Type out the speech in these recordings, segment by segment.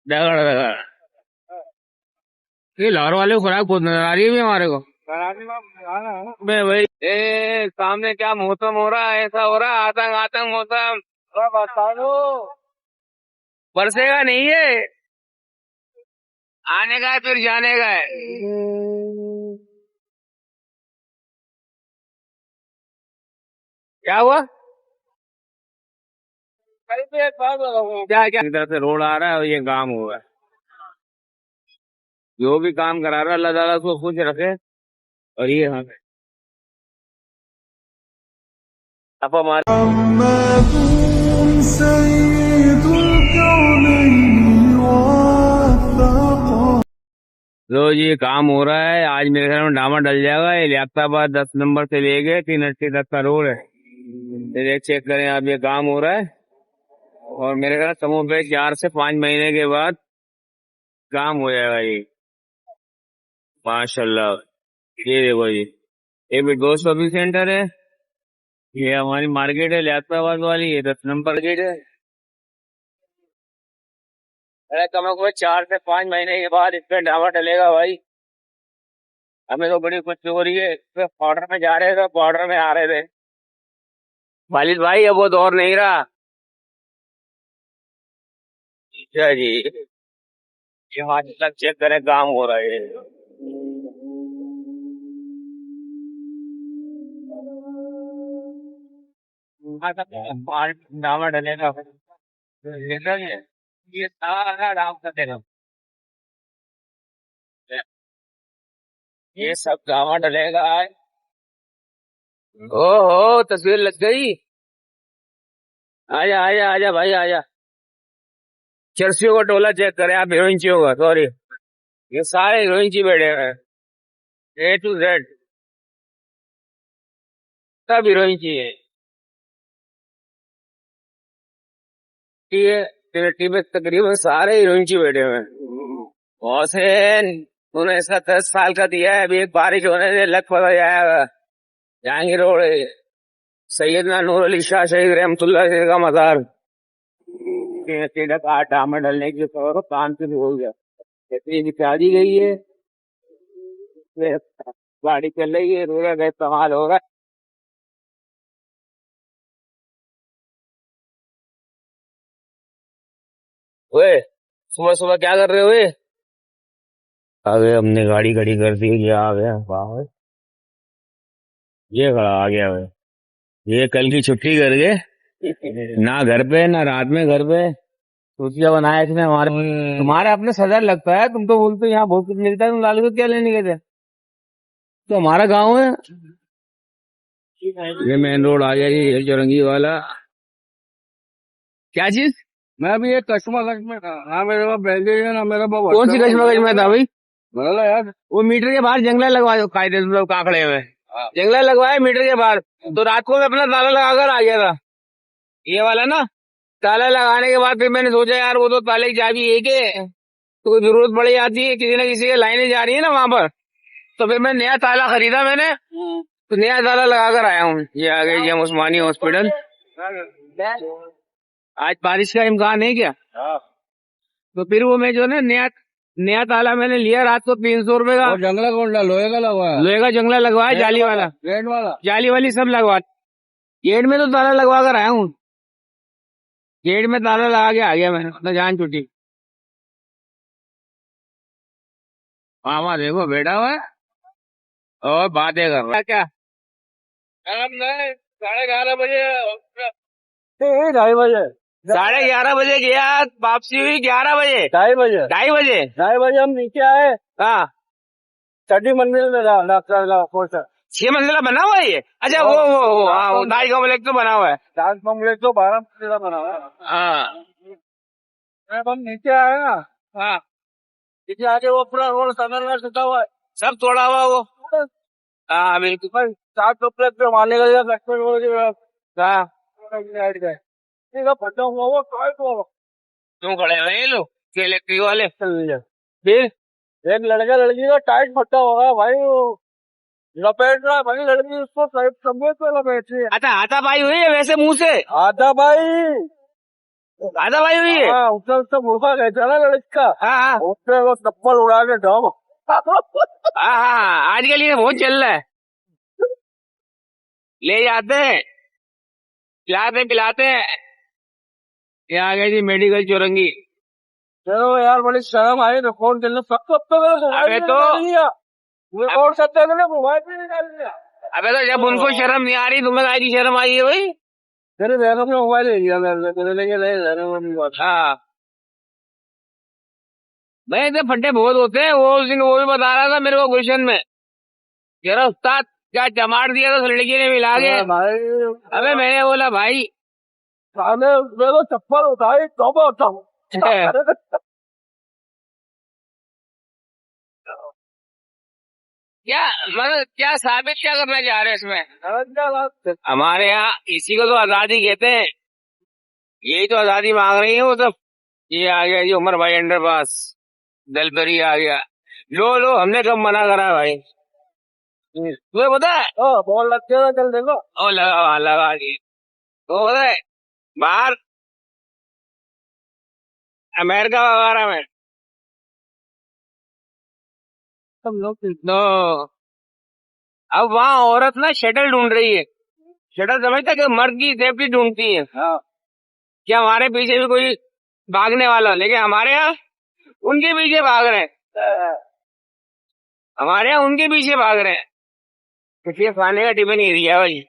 दगड़ दगड़। ये लाहौर वाले को खुराक बहुत नजर आ रही है भी हमारे को। मैं वही सामने क्या मौसम हो रहा है, ऐसा हो रहा है आतंक आतंक मौसम। बता दो बरसेगा नहीं है, आने का है फिर जाने का है। क्या हुआ? क्या क्या इधर से रोड आ रहा है और ये काम हुआ है। जो भी काम करा रहा है अल्लाह ताला उसको खुश रखे। और ये हमें अब हमारे रोज ये काम हो रहा है। आज मेरे घर में डामर डल जाएगा। ये लियाकताबाद 10 नंबर से ले गए 380 तक का रोड है। ये चेक करें, अब ये काम हो रहा है और मेरे घर समूह पे 4 से 5 महीने के बाद काम हो जाएगा ये माशाल्लाह। ये देखो ये भी 200 भी सेंटर है। ये हमारी मार्केट है लियाकताबाद वाली, ये 10 नंबर मार्केट है। अरे कम से कम 4 से 5 महीने के बाद इस पे डामर डलेगा भाई। हमें तो बड़ी खुशी हो रही है। इस पे बॉर्डर में जा रहे थे, बॉर्डर में आ रहे थे वालिद भाई, अब वो दौर नहीं रहा। अच्छा जी, ये आज तक चेक करें काम हो रहा है। डामर डलेगा ये सारा डाम कर देगा। ये सब डामर डलेगा। ओहो तस्वीर लग गई। आजा आजा आजा भाई आजा। चर्सियों का टोला चेक करें आप, हीरोइंचियों का, सॉरी ये सारे हीरोइंची बैठे हुए हैं। ए टू जेड सब हीरोइंची है। टीम में तकरीबन सारे हीरोइंची बैठे हुए हैं। मोहसिन तूने इसका 10 साल का दिया है, अभी एक बारिश होने से लग पड़ा जाएगा। जहांगीर रोड सैयदना नूर अली शाह शहीद रहमतुल्लाह अलैह का मजार सीधा काट डामर डलने की खबर कान से हो गया। जैसे ये दिखा दी गई है, फिर गाड़ी चल रही है, रोड का इस्तेमाल हो रहा है। ओए सुबह सुबह क्या कर रहे हो? आ गए, हमने गाड़ी खड़ी कर दी। ये आ गया, वाह ये खड़ा आ गया भाई। ये कल की छुट्टी कर गए ना, घर पे ना रात में घर पे सूचिया बनाया इसने हमारे। तुम्हारे अपने सदर लगता है, तुम तो बोलते हो यहाँ बहुत कुछ मिलता है, तुम लालू को क्या लेने गए थे? तो हमारा गांव है। ये मेन रोड आ गया ये चौरंगी वाला। क्या चीज? मैं अभी एक कस्टमर में था ना, मेरे पास बैगेज है ना मेरे पास। कौन सी कस्टमर में था भाई? बोला यार वो मीटर के बाहर जंगला लगवा दो, कायदे से सब काकड़े हुए जंगला लगवाया मीटर के बाहर। तो रात को मैं अपना ताला लगाकर आ गया था, ये वाला ना। ताला लगाने के बाद फिर मैंने सोचा यार वो तो ताले की चाबी एक है, तो कोई जरूरत पड़ जाती है, किसी ना किसी की लाइनें जा रही है ना वहां पर। तो फिर मैं नया ताला खरीदा मैंने, तो नया ताला लगा कर आया हूँ। ये आ गई जम उस्मानी हॉस्पिटल। आज बारिश का इम्कान है क्या? तो फिर वो मैं जो ना नया नया ताला मैंने लिया रात को 300 रुपए का। जंगला कौन सा लोहे का लगवाया? लोहे का जंगला लगवाया, जाली वाला, गेट वाला, जाली वाली सब लगवा। गेट में तो ताला लगवा कर आया हूँ, गेट में ताला लगा के आ गया मैंने, तो जान छुट्टी। मामा देखो बैठा हुआ है और बातें कर रहा है। क्या 11:30 बजे, 2:30 बजे, 11:30 बजे गया, वापसी हुई 11 बजे, 2:30 बजे, 2:30 बजे, 2:30 बजे हम नीचे आए। हाँ 6 मंजिल में था डॉक्टर 6 मंजिला बना हुआ है ये? अच्छा वो हाँ वो 2.5 कॉम्प्लेक्स तो बना हुआ है। 4 कॉम्प्लेक्स तो 12 मंजिला बना हुआ है। हाँ हम नीचे आए ना। हाँ नीचे आके वो पूरा रोड संगलना टूटा हुआ है, सब तोड़ा हुआ वो। हाँ बिल्कुल 4 कॉम्प्लेक्स पे मारने का फटा हुआ वो क्यों खड़े हुए ये लोग इलेक्ट्रिक वाले? फिर एक लड़का लड़की का टाइट फटा होगा भाई, वो लपेट रहा है भाई लड़की उसको तबीयत पे लपेट रही है। अच्छा हाथापाई हुई है वैसे मुंह से? हाथापाई आधा भाई हुई है। हाँ, उसने उससे मुर्गा कहता ना लड़का, हाँ हाँ उसने वो चप्पल उड़ा के ढोम। हाँ हाँ, आजकल ये बहुत चल रहा है। ले जाते हैं, खिलाते पिलाते हैं। ये आ गई थी मेडिकल चौरंगी। चलो यार, बड़ी शर्म आई रिकॉर्ड करने, सब तो अब तक मोबाइल अबे भी तो निकाल लिया, रिकॉर्ड करते थे मोबाइल भी निकाल लिया। अबे तो जब उनको शर्म नहीं आ रही, तुम्हें काहे की शर्म आई है भाई। तेरे बहनों ने मोबाइल ले लिया मेरे लेके ले बात। हाँ भाई, इतने फट्टे बहुत होते हैं। वो उस दिन वो भी बता रहा था मेरे को गुलशन में, कह रहा उस्ताद क्या चमाट दिया था उस लड़की ने मिला के। भाई अबे मैंने बोला भाई साले मैं तो चप्पल उठाई तो मैं उठाऊं। क्या मतलब क्या साबित क्या करना चाह रहे हैं इसमें। हमारे यहाँ इसी को तो आजादी कहते हैं। यही तो आजादी मांग रही है वो सब। ये आ गया जी उमर भाई अंडरपास, दलपरी आ गया। लो लो, हमने कब मना करा है भाई। तुम्हें पता है। बॉल लगते ना, चल देखो। ओ लगा वहाँ लगा दी। तो पता है बाहर अमेरिका वगैरह में सब लोग तो अब वहाँ औरत ना शटल ढूंढ रही है। शटल समझता कि मर्द की सेफ्टी ढूंढती है। हाँ, कि हमारे पीछे भी कोई भागने वाला, लेकिन हमारे यहाँ उनके पीछे भाग रहे हैं। हमारे यहाँ उनके पीछे भाग रहे हैं। किसी खाने का टिफिन नहीं दिया भाई।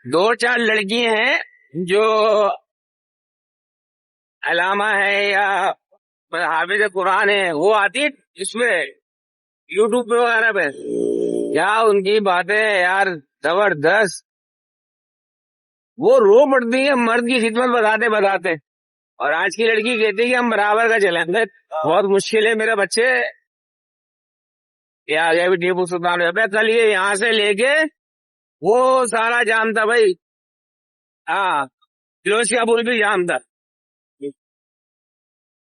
दो चार लड़की हैं जो अलामा है या हाफिज कुरान है, वो आती है इसमें यूट्यूब पे वगैरह पे। क्या उनकी बातें यार, जबरदस्त। वो रो पड़ती है मर्द की खिदमत बताते बताते। और आज की लड़की कहती है कि हम बराबर का चलेंगे। बहुत मुश्किल है मेरे बच्चे। ये आ गया भी टीपू सुल्तान। अबे कल ये यहाँ से लेके वो सारा जाम था भाई। हाँ, फिरोज का पुल भी जाम था।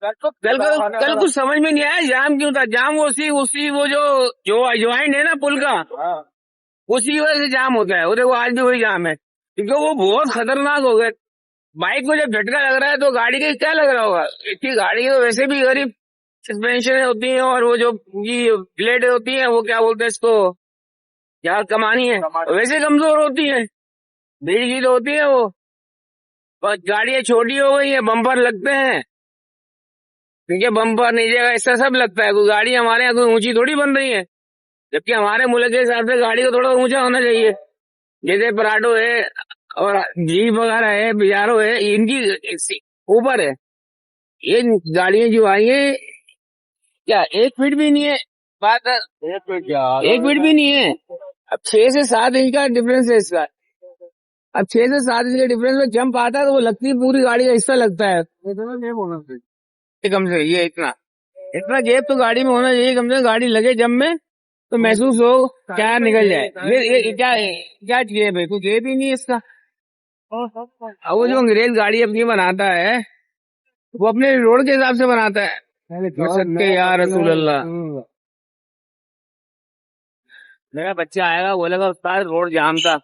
कल कुछ समझ में नहीं आया जाम क्यों था। जाम उसी उसी वो जो ज्वाइंट है ना पुल का, उसी की वजह से जाम होता है। वो देखो आज भी वही जाम है, क्योंकि वो बहुत खतरनाक हो गए। बाइक को जब झटका लग रहा है तो गाड़ी का क्या लग रहा होगा। इसकी गाड़ी तो वैसे भी गरीब सस्पेंशन होती है, और वो जो ये प्लेट होती है वो क्या बोलते हैं इसको, क्या कमानी है, वैसे कमजोर होती है। भीड़ की तो होती है वो। और गाड़ियां छोटी हो गई है, बम्पर लगते हैं, क्योंकि बम्पर नीचे का हिस्सा सब लगता है। कोई गाड़ी हमारे यहाँ कोई ऊंची थोड़ी बन रही है, जबकि हमारे मुल्क के हिसाब से गाड़ी को थोड़ा ऊंचा होना चाहिए। जैसे पराठो है और जीप वगैरह है, बिजारो है, इनकी ऊपर है। ये गाड़ियां जो आई है, क्या 1 फीट भी नहीं है। बात 1 मिनट क्या, 1 फीट भी नहीं है। अब 6 से 7 इंच का डिफरेंस है इसका। अब 6 से 7 इंच के डिफरेंस में जंप आता है तो वो लगती है पूरी गाड़ी का हिस्सा लगता है। इतना नहीं बोलना चाहिए। कम से ये इतना इतना गैप तो गाड़ी में होना चाहिए, कम से कम गाड़ी लगे जब में तो महसूस हो क्या निकल जाए। ये क्या क्या चाहिए भाई, कोई गैप ही नहीं है इसका। अब वो जो अंग्रेज गाड़ी अपनी बनाता है, वो अपने रोड के हिसाब से बनाता है। सत्य यार रसूल अल्लाह। मेरा बच्चा आएगा बोलेगा उस्ताद रोड जाम था,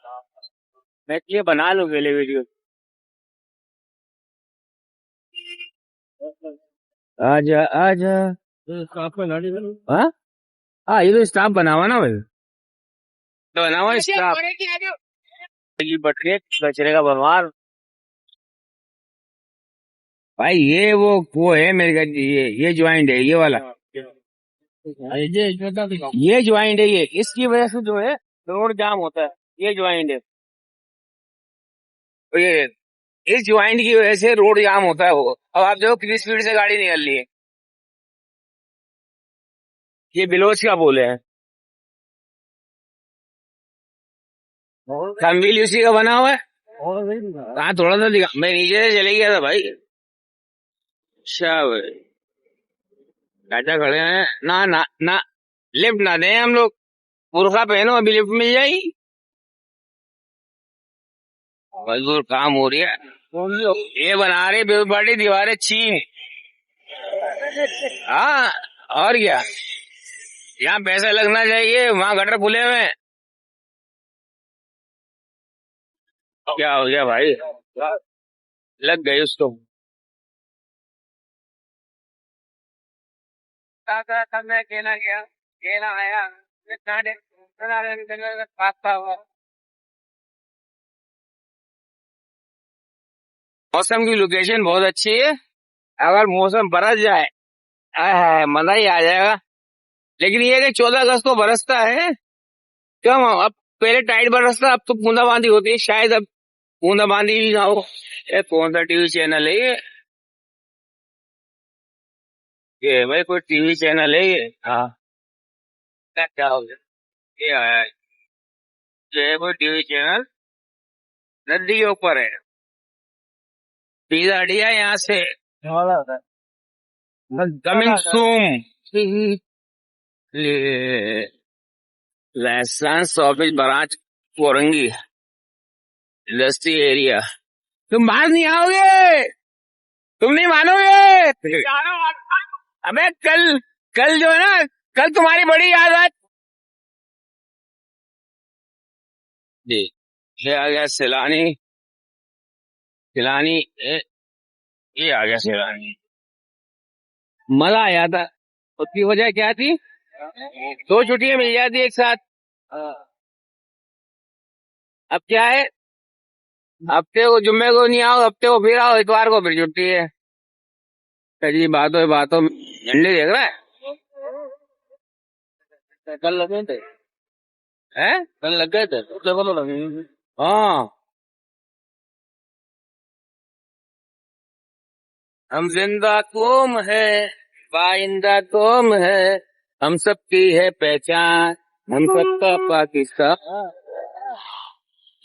मैं ये बना लूं पहले वीडियो। आजा आजा। हाँ हाँ, ये तो स्टाफ बना हुआ ना भाई, तो बना हुआ स्टाफ की बटरे कचरे का भरमार। भाई ये वो है मेरे घर, ये ज्वाइंट है, ये वाला ये ज्वाइंट है। ये इसकी वजह से जो है रोड जाम होता है। ये ज्वाइंट है, तो ये इस ज्वाइंट की वजह से रोड जाम होता है। वो अब आप देखो कितनी स्पीड से गाड़ी निकल रही है। ये बिलोच का पुल है, खम्बील उसी का बना हुआ है। कहाँ थोड़ा सा दिखा, मैं नीचे से चले गया था भाई। अच्छा भाई, चाचा खड़े हैं ना ना ना, लिफ्ट ना दें हम लोग। बुर्खा पहनो, अभी लिफ्ट मिल जाएगी। मजदूर काम हो रही है। ये बना रहे बड़ी दीवारें चीन। हाँ, और क्या, यहाँ पैसा लगना चाहिए, वहाँ गटर खुले हुए हैं। क्या हो गया भाई। लग गई उसको। मैं कहना गया, कहना आया, मौसम की लोकेशन बहुत अच्छी है। अगर मौसम बरस जाए, मजा ही आ जाएगा। लेकिन ये कि 14 अगस्त को बरसता है क्यों? अब पहले टाइट बरसता, अब तो बूंदाबांदी होती है। शायद अब बूंदाबांदी भी ना हो। ये कौन सा टीवी चैनल है ये भाई कोई टीवी चैनल है ये? हाँ, क्या हो गया? ये आया है, ये है कोई टीवी चैनल, नदी के ऊपर है, सीधा हटिया यहाँ से, कमिंग सूम लाइसेंस ऑफिस बराज कोरंगी इंडस्ट्री एरिया। तुम बाहर नहीं आओगे, तुम नहीं मानोगे। अबे कल, कल जो है ना, कल तुम्हारी बड़ी याद आज। जी, ये आ गया सैलानी, सैलानी ये आ गया सैलानी। मजा आया था। उसकी वजह क्या थी? 2 छुट्टियां मिल जाती एक साथ। अब क्या है, हफ्ते को जुम्मे को नहीं आओ, हफ्ते को फिर आओ, इतवार को फिर छुट्टी है। जी बातों में झंडे देख रहा है। कल लगे थे, हैं? कल लग गए थे, तो लगे। हाँ, हम जिंदा कौम है, पाइंदा कौम है, हम सबकी है पहचान, हम सबका पाकिस्तान।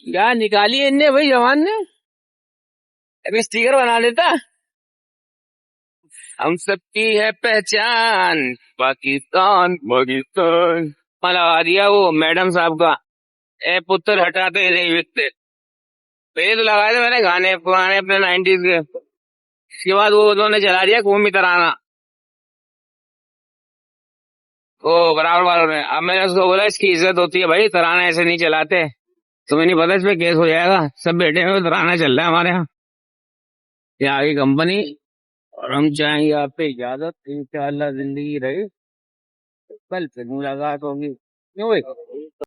क्या निकाली है इनने भाई जवान ने? अभी स्टिकर बना देता। हम सबकी है पहचान, पाकिस्तान पाकिस्तान। लगा दिया वो मैडम साहब का, ए पुत्र हटाते नहीं बिकते। पहले तो लगाए थे मैंने गाने पुराने अपने 90s के। उसके बाद वो उन्होंने चला दिया कौमी तराना, वो बराबर वालों ने। अब मैंने उसको बोला इसकी इज्जत होती है भाई, तराना ऐसे नहीं चलाते। तुम्हें नहीं पता इसमें केस हो जाएगा। सब बैठे हुए तराना चल रहा है हमारे यहाँ, ये आगे कंपनी। और हम चाहेंगे आपसे इजाजत, इंशाअल्लाह जिंदगी रही, कल फिर मुलाकात होगी। क्यों भाई?